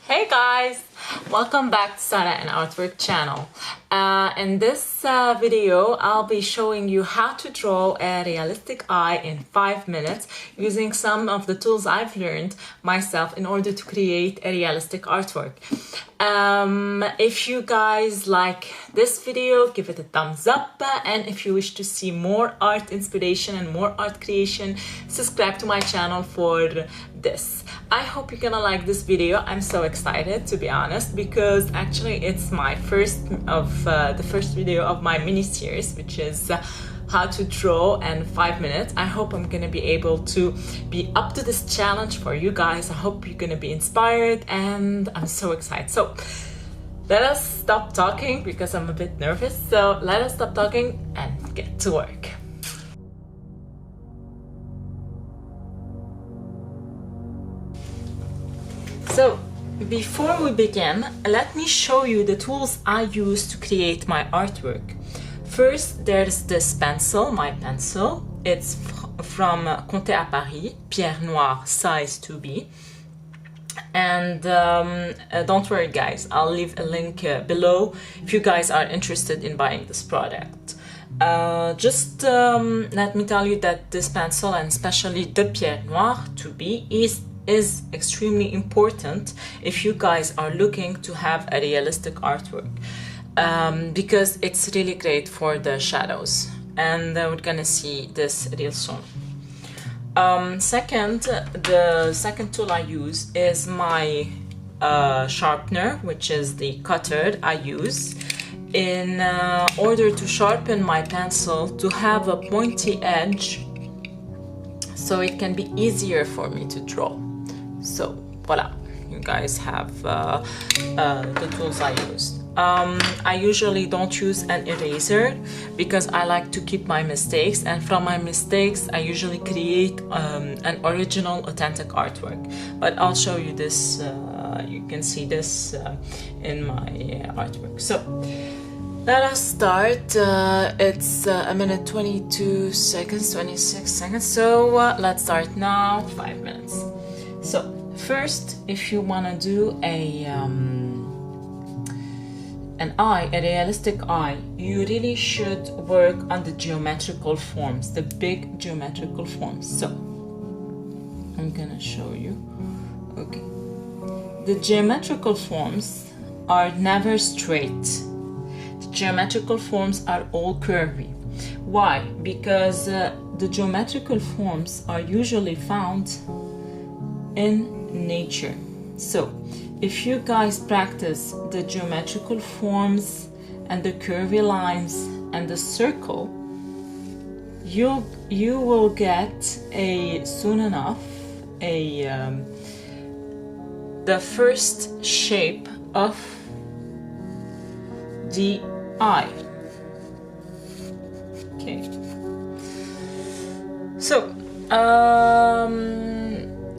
Hey guys, welcome back to Sarah and Artwork channel. In this video, I'll be showing you how to draw a realistic eye in 5 minutes using some of the tools I've learned myself in order to create a realistic artwork. If you guys like this video, give it a thumbs up, and if you wish to see more art inspiration and more art creation, subscribe to my channel for this. I hope you're gonna like this video. I'm so excited, to be honest, because actually it's my first video of my mini series, which is how to draw in 5 minutes. I hope I'm gonna be able to be up to this challenge for you guys. I hope you're gonna be inspired, and I'm so excited. So let us stop talking because I'm a bit nervous. So let us stop talking and get to work. So before we begin, let me show you the tools I use to create my artwork. First, there's this pencil, my pencil. It's from Conté à Paris, Pierre Noir, size 2B. And don't worry guys, I'll leave a link below if you guys are interested in buying this product. Just let me tell you that this pencil, and especially the Pierre Noir 2B, is extremely important if you guys are looking to have a realistic artwork, because it's really great for the shadows, and we're gonna see this real soon. Second, the second tool I use is my sharpener, which is the cutter I use in order to sharpen my pencil to have a pointy edge so it can be easier for me to draw. So voila, you guys have the tools I used. I usually don't use an eraser because I like to keep my mistakes, and from my mistakes I usually create an original authentic artwork. But I'll show you this, you can see this in my artwork. So let us start. It's a minute 22 seconds, 26 seconds. So let's start now, 5 minutes. So first, if you want to do an eye, a realistic eye, you really should work on the geometrical forms, the big geometrical forms. So I'm gonna show you. Okay, the geometrical forms are never straight. The geometrical forms are all curvy. Why? Because the geometrical forms are usually found in nature. So if you guys practice the geometrical forms and the curvy lines and the circle, you will get soon enough the first shape of the eye. Okay, so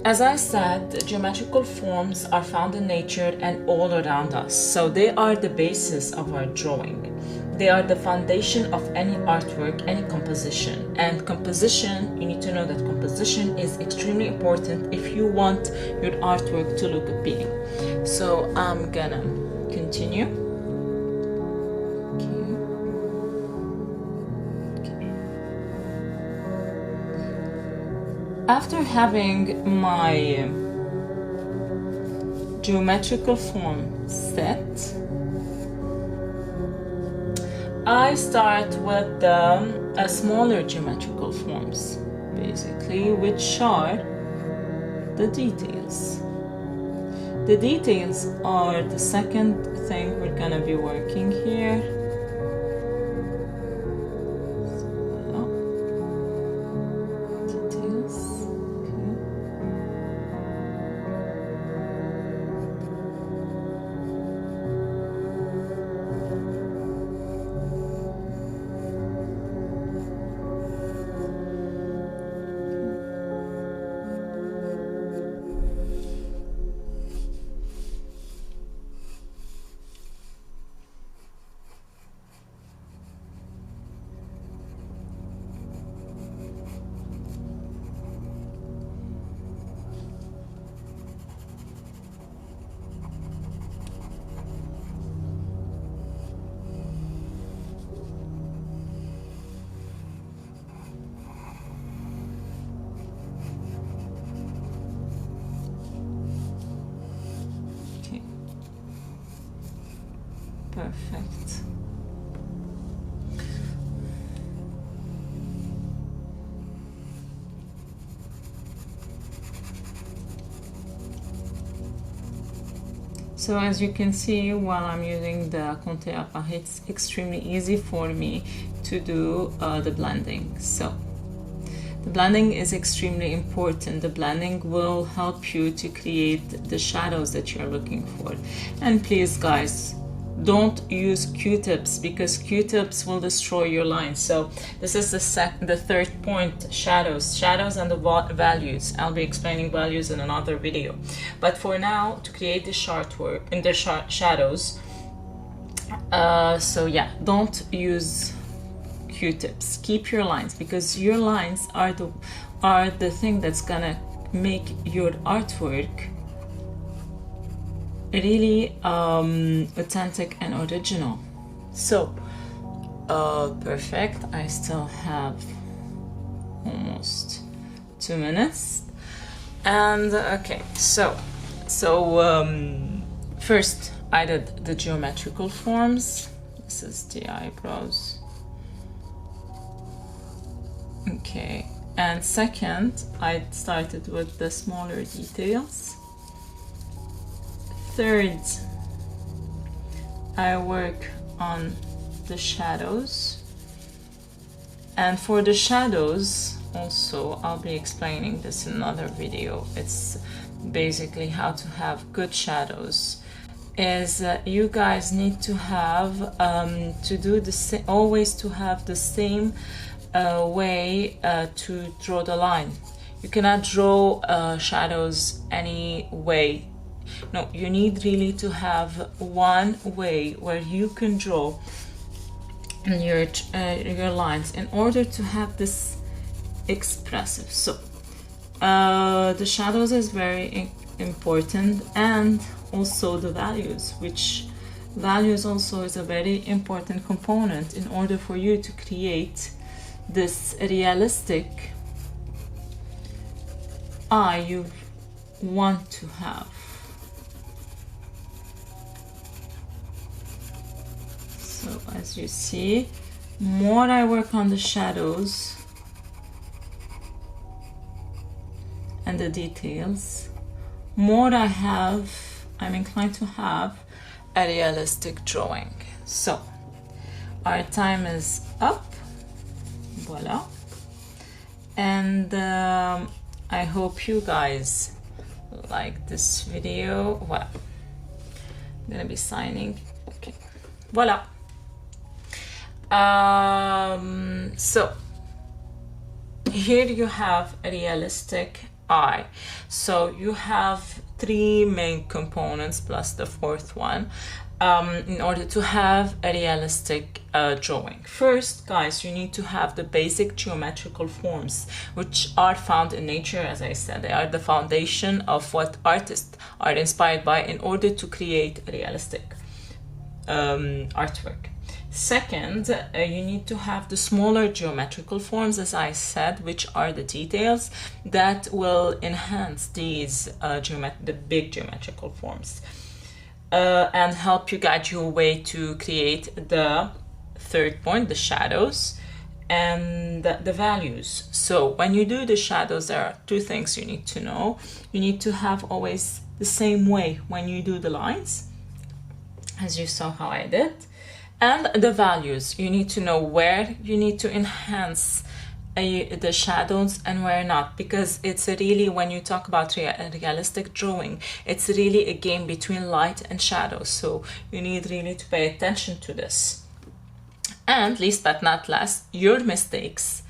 as I said, the geometrical forms are found in nature and all around us. So they are the basis of our drawing. They are the foundation of any artwork, any composition. And composition, you need to know that composition is extremely important if you want your artwork to look appealing. So I'm gonna continue. After having my geometrical form set, I start with a smaller geometrical forms, basically, which are the details. The details are the second thing we're gonna be working here. Perfect. So as you can see, while I'm using the Conte Appareil, it's extremely easy for me to do the blending. So the blending is extremely important. The blending will help you to create the shadows that you're looking for. And please guys, don't use Q-tips, because Q-tips will destroy your lines. So this is the third point, shadows and the values. I'll be explaining values in another video. But for now, to create the shadows, so yeah, don't use Q-tips. Keep your lines, because your lines are the thing that's gonna make your artwork really authentic and original. So perfect. I still have almost 2 minutes. And okay, so first I did the geometrical forms. This is the eyebrows. Okay, and second I started with the smaller details. Third, I work on the shadows. And for the shadows also, I'll be explaining this in another video. It's basically how to have good shadows. Is you guys need to have always to have the same way to draw the line. You cannot draw shadows any way. No, you need really to have one way where you can draw your lines in order to have this expressive. So the shadows is very important, and also the values, which values also is a very important component in order for you to create this realistic eye you want to have. So as you see, more I work on the shadows and the details, more I'm inclined to have a realistic drawing. So our time is up. Voila. And I hope you guys like this video. Well, I'm gonna be signing. Okay, voila. So here you have a realistic eye. So you have 3 main components plus the 4th one in order to have a realistic drawing. First, guys, you need to have the basic geometrical forms, which are found in nature. As I said, they are the foundation of what artists are inspired by in order to create a realistic artwork. Second, you need to have the smaller geometrical forms, as I said, which are the details that will enhance these the big geometrical forms and help you guide your way to create the 3rd point, the shadows and the values. So when you do the shadows, there are 2 things you need to know. You need to have always the same way when you do the lines, as you saw how I did. And the values, you need to know where you need to enhance the shadows and where not, because it's really, when you talk about realistic drawing, it's really a game between light and shadows. So you need really to pay attention to this. And least but not last, your mistakes.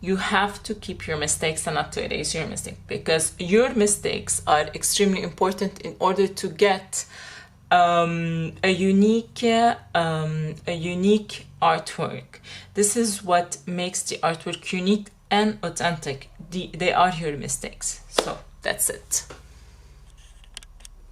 You have to keep your mistakes and not to erase your mistake, because your mistakes are extremely important in order to get a unique artwork. This is what makes the artwork unique and authentic. They are your mistakes. So that's it.